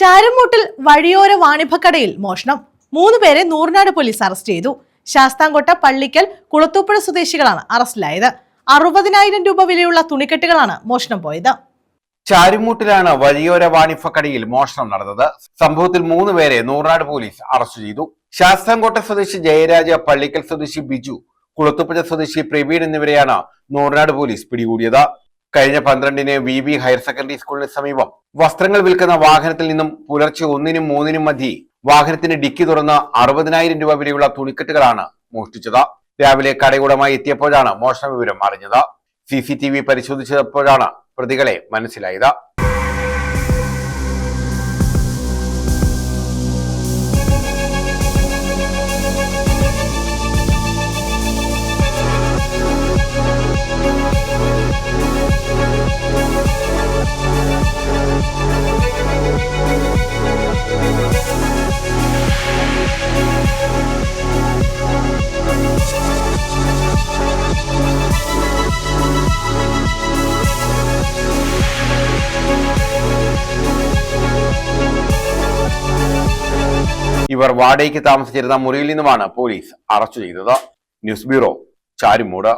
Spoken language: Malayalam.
ചാരുമൂട്ടിൽ വഴിയോര വാണിഭക്കടയിൽ മോഷണം. 3 പേരെ നൂർനാട് പോലീസ് അറസ്റ്റ് ചെയ്തു. ശാസ്താംകോട്ട, പള്ളിക്കൽ, കുളത്തൂപ്പുഴ സ്വദേശികളാണ് അറസ്റ്റിലായത്. 60,000 രൂപ വിലയുള്ള തുണിക്കെട്ടുകളാണ് മോഷണം പോയത്. ചാരുമൂട്ടിലാണ് വഴിയോര വാണിഭക്കടയിൽ മോഷണം നടന്നത്. സംഭവത്തിൽ 3 പേരെ നൂർനാട് പോലീസ് അറസ്റ്റ് ചെയ്തു. ശാസ്താംകോട്ട സ്വദേശി ജയരാജ, പള്ളിക്കൽ സ്വദേശി ബിജു, കുളത്തൂപ്പുഴ സ്വദേശി പ്രവീൺ എന്നിവരെയാണ് നൂർനാട് പോലീസ് പിടികൂടിയത്. കഴിഞ്ഞ 12-ന് VB ഹയർ സെക്കൻഡറി സ്കൂളിന് സമീപം വസ്ത്രങ്ങൾ വിൽക്കുന്ന വാഹനത്തിൽ നിന്നും പുലർച്ചെ 1-നും 3-നും മധ്യേ വാഹനത്തിന്റെ ഡിക്കി തുറന്ന് 60,000 രൂപ വിലയുള്ള തുണിക്കെട്ടുകളാണ് മോഷ്ടിച്ചത്. രാവിലെ കടയുടമായി എത്തിയപ്പോഴാണ് മോഷണ വിവരം അറിഞ്ഞത്. CCTV പരിശോധിച്ചപ്പോഴാണ് പ്രതികളെ മനസ്സിലായത്. ഇവർ വാടകയ്ക്ക് താമസിച്ചിരുന്ന മുറിയിൽ നിന്നുമാണ് പോലീസ് അറസ്റ്റ് ചെയ്തത്. News bureau, Charummood.